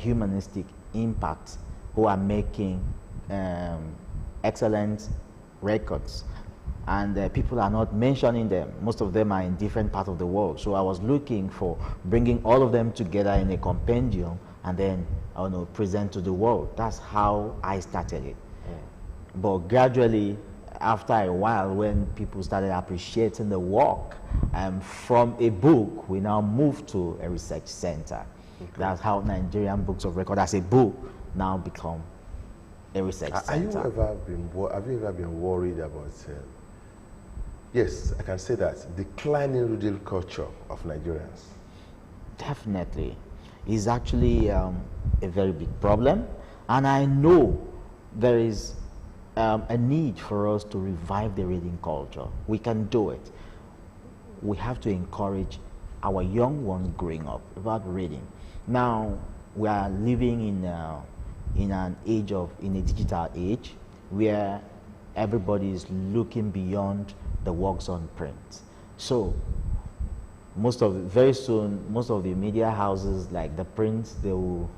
humanistic impact, who are making excellent records, and people are not mentioning them. Most of them are in different parts of the world. So I was looking for bringing all of them together in a compendium and then, I don't know, present to the world. That's how I started it. But gradually, after a while, when people started appreciating the work, from a book, we now moved to a research center. Okay. That's how Nigerian Books of Record as a book now become a research center. Have you ever been worried about, yes, I can say that, declining reading culture of Nigerians? Definitely. It's actually a very big problem. And I know there is a need for us to revive the reading culture. We can do it. We have to encourage our young ones growing up about reading. Now, we are living in a digital age where everybody is looking beyond the works on print. So very soon, most of the media houses, like the print, they will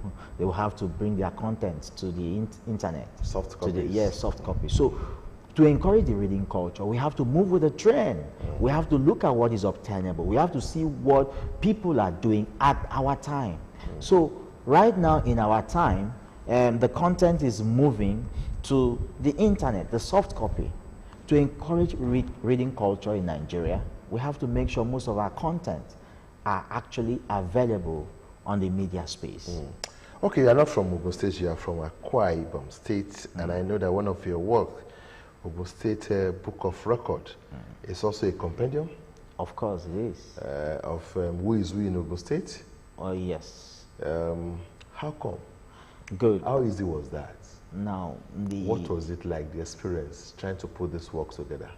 have to bring their content to the internet. Soft copies. Soft copies. So to encourage the reading culture, we have to move with the trend. We have to look at what is obtainable. We have to see what people are doing at our time. So right now in our time, the content is moving to the internet, the soft copy. To encourage reading culture in Nigeria, we have to make sure most of our content are actually available on the media space. Okay, you are not from Ogun State, you are from Akwa Ibom State, and I know that one of your work, Ogun State Book of Record, is also a compendium? Of course it is. Of who is who in Ogun State? Oh, yes. How come? Good. How easy was that? Now, what was it like, the experience, trying to put this work together?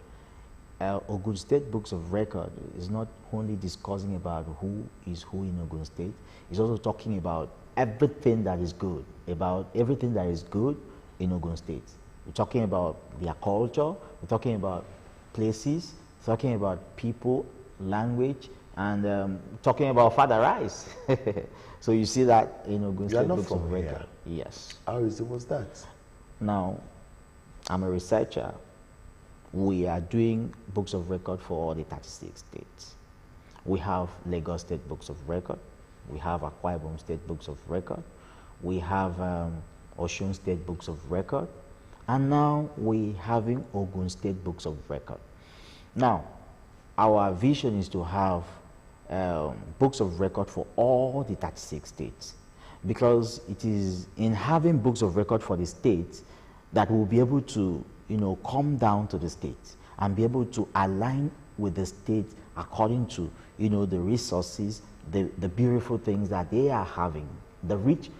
Ogun State Books of Record is not only discussing about who is who in Ogun State, it's also talking about everything that is good, in Ogun State. We're talking about their culture, we're talking about places, talking about people, language, and talking about Father Rice. So you see that in Ogun State Books of Record. Yes. How easy was that? Now, I'm a researcher. We are doing books of record for all the 36 states. We have Lagos State Books of Record. We have Akwa Ibom State Books of Record. We have Osun State Books of Record. And now we're having Ogun State Books of Record. Now, our vision is to have books of record for all the 36 states, because it is in having books of record for the states that we'll be able to, come down to the states and be able to align with the states according to, the resources, the beautiful things that they are having, the rich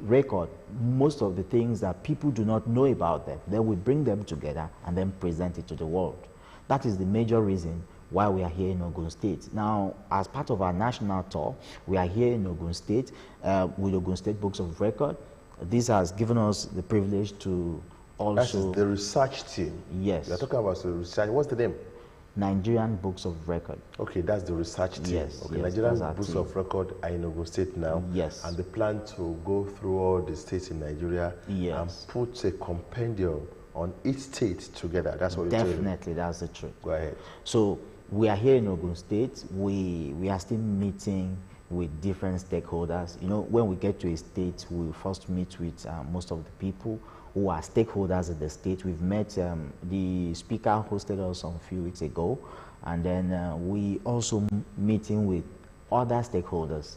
record, most of the things that people do not know about them. Then we bring them together and then present it to the world. That is the major reason why we are here in Ogun State. Now, as part of our national tour, we are here in Ogun State with Ogun State Books of Record. This has given us the privilege to also... That is the research team. Yes. You're talking about the research. What's the name? Nigerian Books of Record. Okay, that's the research team. Yes. Okay, yes, Nigerian Books of Record are in Ogun State now. Yes. And they plan to go through all the states in Nigeria and put a compendium on each state together. That's what you're saying. Definitely, that's the truth. Go ahead. So we are here in Ogun State. We are still meeting with different stakeholders. When we get to a state, we first meet with most of the people who are stakeholders in the state. We've met the speaker hosted us a few weeks ago, and then we also meeting with other stakeholders,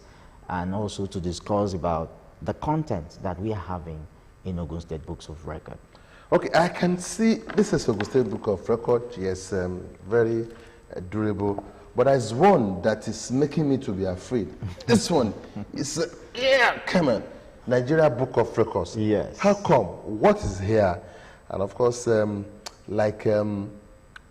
and also to discuss about the content that we are having in Ogun State Books of Record. Okay, I can see this is Ogun State Book of Record. Yes, very durable. But there's one that is making me to be afraid. This one is, come on, Nigeria Book of Records. Yes. How come? What is here? And of course,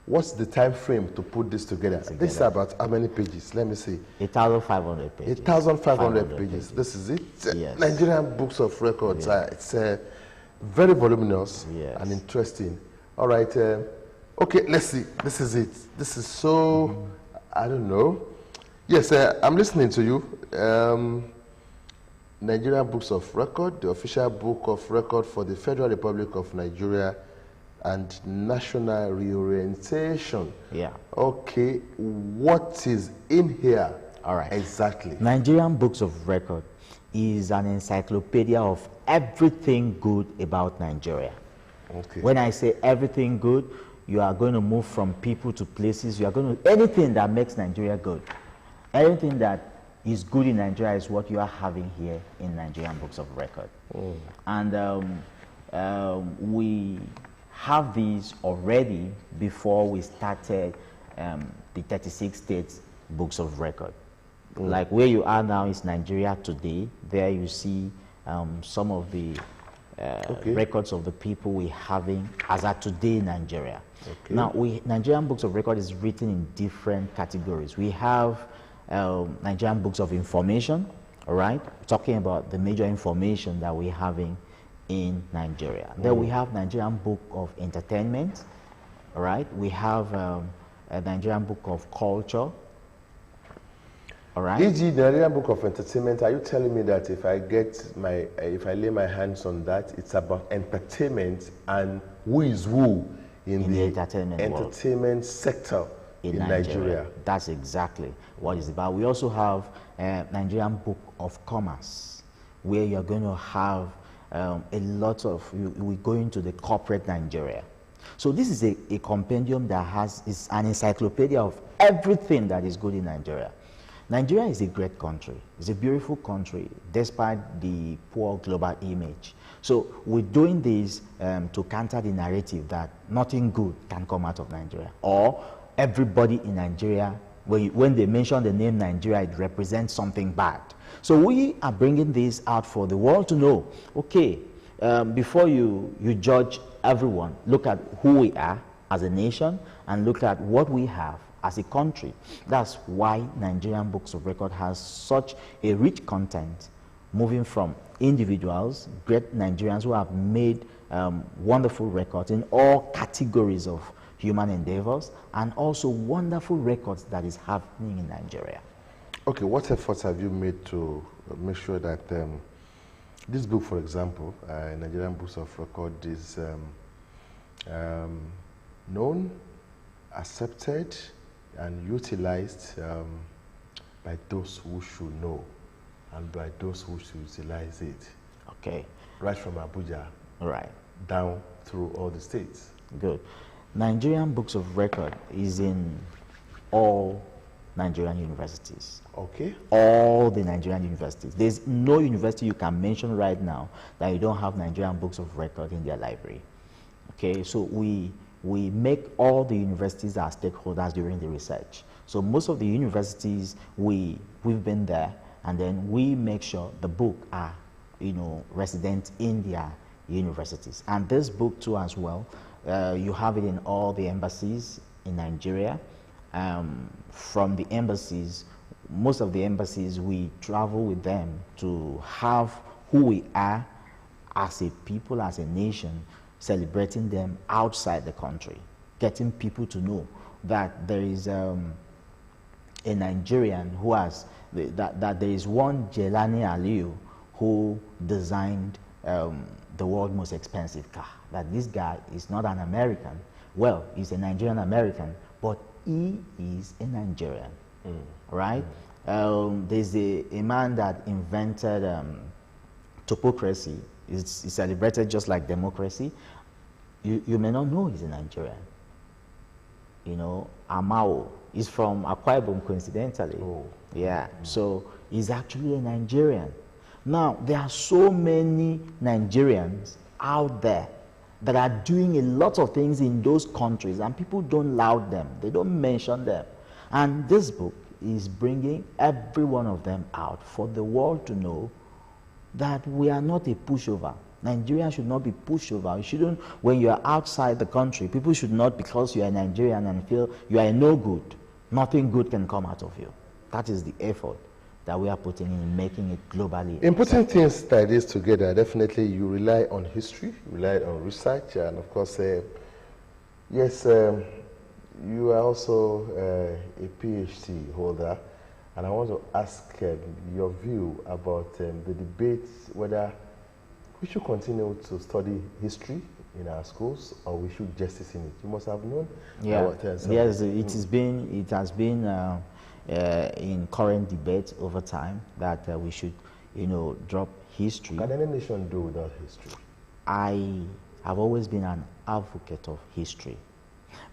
what's the time frame to put this together? This is about how many pages? Let me see. 1,500 pages. 1,500 pages. This is it. Yes. Nigerian Books of Records. It's very voluminous and interesting. All right. Okay, let's see. This is it. This is so, I don't know. Yes, I'm listening to you. Nigerian Books of Record, the official book of record for the Federal Republic of Nigeria, and national reorientation. Yeah. Okay, what is in here? All right. Exactly. Nigerian Books of Record is an encyclopedia of everything good about Nigeria. Okay. When I say everything good, you are going to move from people to places. You are going to, anything that makes Nigeria good. Anything that is good in Nigeria is what you are having here in Nigerian Books of Record. And we have these already before we started the 36 states Books of Record. Like where you are now is Nigeria Today. There you see some of the records of the people we're having as at today in Nigeria. Okay. Now, Nigerian Books of Record is written in different categories. We have Nigerian Books of Information, all right, talking about the major information that we're having in Nigeria. Then we have Nigerian Book of Entertainment, all right. We have a Nigerian Book of Culture, all right. E.g., the Nigerian Book of Entertainment, are you telling me that if I lay my hands on that, it's about entertainment and who is who in the entertainment sector in Nigeria? That's exactly what it's about. We also have Nigerian Book of Commerce, where you're going to have a lot of, we go into the corporate Nigeria. So this is a compendium that is an encyclopedia of everything that is good in Nigeria. Nigeria is a great country. It's a beautiful country, despite the poor global image. So we're doing this to counter the narrative that nothing good can come out of Nigeria, or everybody in Nigeria, when they mention the name Nigeria, it represents something bad. So we are bringing this out for the world to know, okay, before you judge everyone, look at who we are as a nation and look at what we have as a country. That's why Nigerian Books of Record has such a rich content, moving from individuals, great Nigerians who have made wonderful records in all categories of human endeavors, and also wonderful records that is happening in Nigeria. Okay, what efforts have you made to make sure that this book, for example, Nigerian Books of Record, is known, accepted, and utilized by those who should know and by those who should utilize it? Okay. Right from Abuja, right, down through all the states. Good. Nigerian Books of Record is in all Nigerian universities. Okay. All the Nigerian universities. There's no university you can mention right now that you don't have Nigerian Books of Record in their library. Okay, so we make all the universities our stakeholders during the research. So most of the universities, we've been there, and then we make sure the book are, resident in their universities. And this book too as well, you have it in all the embassies in Nigeria. From the embassies, most of the embassies, we travel with them to have who we are as a people, as a nation, celebrating them outside the country, getting people to know that there is a Nigerian who has, that there is one Jelani Aliyu who designed the world's most expensive car. That this guy is not an American. Well, he's a Nigerian American, but he is a Nigerian, right? There's a man that invented topocracy. It's celebrated just like democracy. You may not know he's a Nigerian. Amao is from Akwa Ibom, coincidentally. Yeah, so he's actually a Nigerian. Now, there are so many Nigerians out there that are doing a lot of things in those countries, and people don't laud them. They don't mention them. And this book is bringing every one of them out for the world to know that we are not a pushover. Nigeria should not be pushover. You shouldn't, when you are outside the country, people should not, because you are Nigerian and feel you are no good, nothing good can come out of you. That is the effort that we are putting in making it globally. In putting things like this together, definitely you rely on history, you rely on research, and of course, yes, you are also a PhD holder. And I want to ask your view about the debate whether we should continue to study history in our schools or we should jettison it. You must have known. Yeah. Yes, it has been in current debate over time that we should, drop history. Can any nation do without history? I have always been an advocate of history,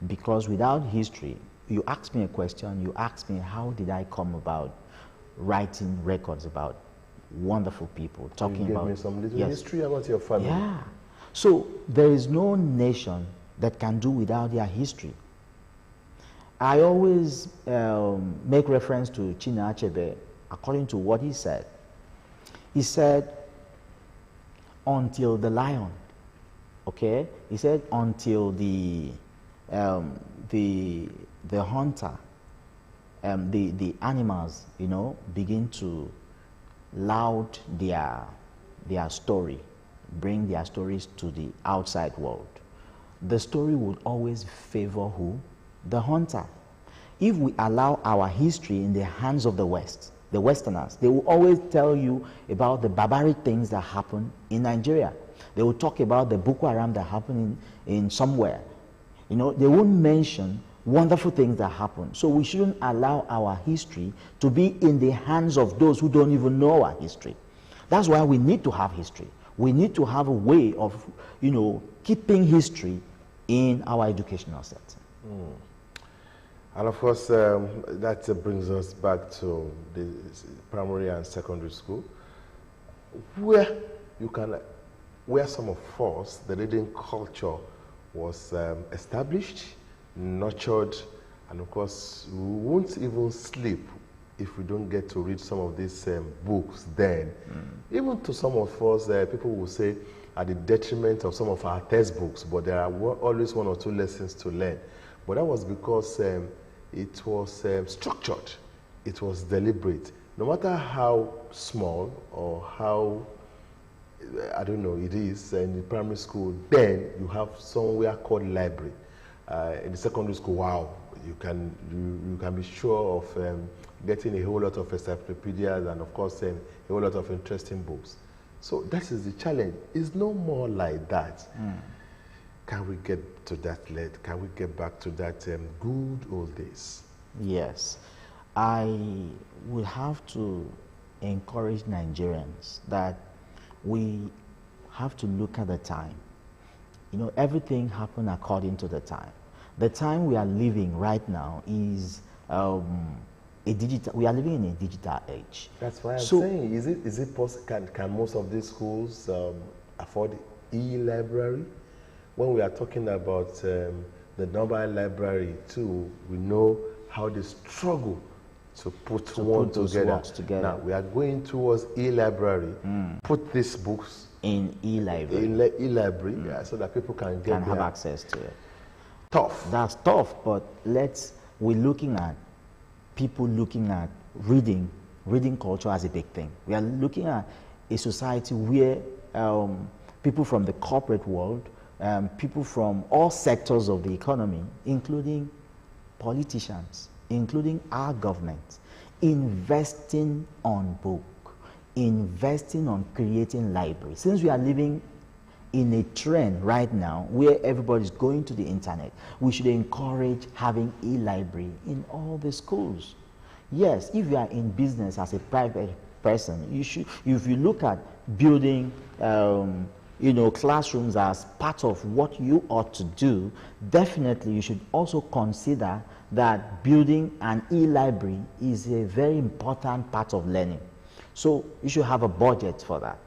because without history, you ask me a question, you ask me how did I come about writing records about wonderful people, talking about... Give me some little history about your family. Yeah. So there is no nation that can do without their history. I always make reference to Chinua Achebe according to what he said. He said, until the lion, okay? He said, until the hunter, the animals, begin to loud their story, bring their stories to the outside world, the story would always favor who? The hunter. If we allow our history in the hands of the West, the Westerners, they will always tell you about the barbaric things that happen in Nigeria. They will talk about the Boko Haram that happened in somewhere. They won't mention wonderful things that happen. So we shouldn't allow our history to be in the hands of those who don't even know our history. That's why we need to have history. We need to have a way of, keeping history in our educational setting. And of course, that brings us back to the primary and secondary school, where some of us, the reading culture was established, nurtured, and of course, we won't even sleep if we don't get to read some of these books then. Even to some of us, people will say, at the detriment of some of our textbooks, but there are always one or two lessons to learn. But that was because it was structured, it was deliberate. No matter how small or how, I don't know, it is in the primary school, then you have somewhere called library. In the secondary school, wow, you can be sure of getting a whole lot of encyclopedias and of course a whole lot of interesting books. So that is the challenge. It's no more like that. Can we get to that lead? Can we get back to that good old days? Yes. I would have to encourage Nigerians that we have to look at the time. Everything happened according to the time. The time we are living right now is we are living in a digital age. That's why I'm saying, is it possible? Can most of these schools afford e-library? When we are talking about the mobile library too, we know how they struggle to put together. Now we are going towards e-library. Put these books in e-library. Yeah, so that people can have access to it. Tough. That's tough, but we're looking at people looking at reading culture as a big thing. We are looking at a society where people from the corporate world, people from all sectors of the economy, including politicians, including our government, investing on book, investing on creating libraries. Since we are living in a trend right now where everybody's going to the internet, we should encourage having e-library in all the schools. Yes, if you are in business as a private person, if you look at building classrooms as part of what you ought to do, definitely you should also consider that building an e-library is a very important part of learning. So you should have a budget for that.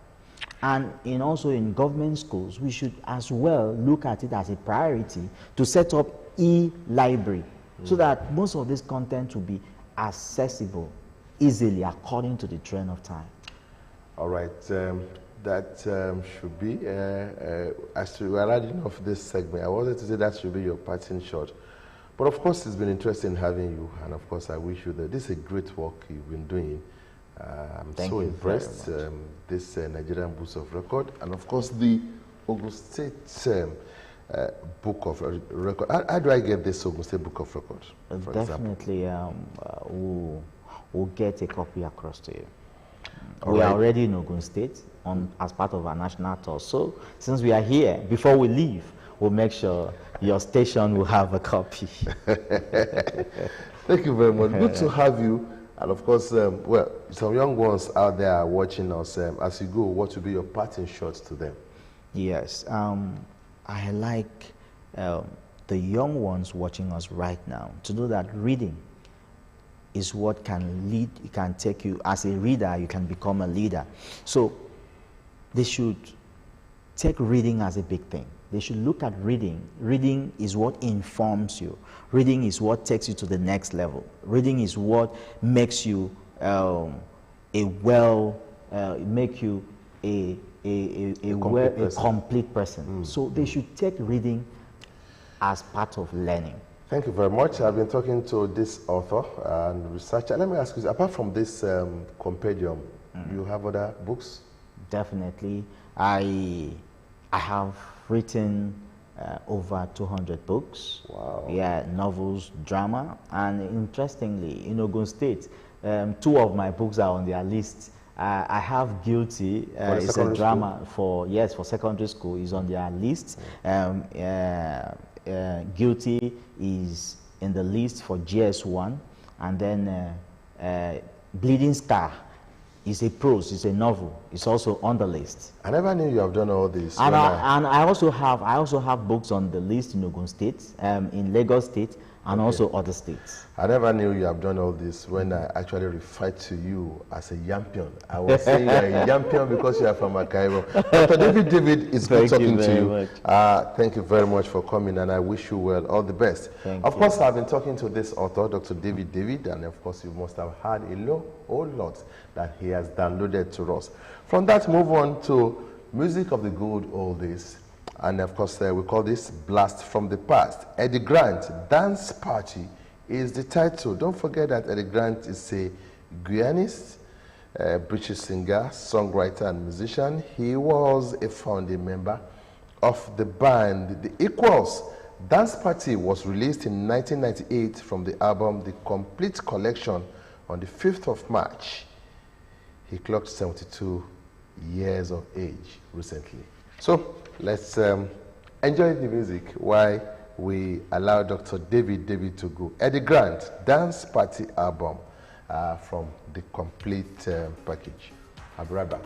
And also in government schools, we should as well look at it as a priority to set up e-library so that most of this content will be accessible easily according to the trend of time. All right, that should be, as we are adding off this segment, I wanted to say that should be your parting shot. But of course, it's been interesting having you, and of course, I wish you that this is a great work you've been doing. I'm so impressed. This Nigerian Books of Record, and of course the Ogun State Book of Record. How do I get this Ogun State Book of Record? Definitely, we'll we'll get a copy across to you. All We right. are already in Ogun State as part of our national tour. So since we are here, before we leave, we'll make sure your station will have a copy. Thank you very much. Good to have you. And of course, well, some young ones out there are watching us. As you go, what will be your parting shots to them? Yes, I like the young ones watching us right now to know that reading is what can lead, it can take you, as a reader, you can become a leader. So they should take reading as a big thing. They should look at reading. Reading is what informs you. Reading is what takes you to the next level. Reading is what makes you make you a complete person. So they should take reading as part of learning. Thank you very much. I've been talking to this author and researcher. Let me ask you, apart from this compendium, you have other books? Definitely. I have written over 200 books. Wow. Yeah, novels, drama, and interestingly, in Ogun State, 2 of my books are on their list. I have Guilty. It's a drama for secondary school. Is on their list. Guilty is in the list for GS1, and then Bleeding Star is a prose, it's a novel. It's also on the list. I never knew you have done all this. And I also have books on the list in Ogun State, in Lagos State, and also other states. I never knew you have done all this when I actually referred to you as a Yampion. I was saying you're a Yampion because you are from Akaibo. Dr. David, it's good talking to you. Thank you very much for coming, and I wish you well. All the best. Of course, I've been talking to this author, Dr. David, and of course, you must have heard a whole lot that he has downloaded to us. From that, move on to music of the good old days. And of course, we call this Blast from the Past. Eddie Grant, Dance Party is the title. Don't forget that Eddie Grant is a Guyanese, British singer, songwriter, and musician. He was a founding member of the band The Equals. Dance Party was released in 1998 from the album The Complete Collection on the 5th of March. He clocked 72 years of age recently. So let's enjoy the music while we allow Dr. David to go. Eddie Grant, Dance Party album from the complete package. I'll be right back.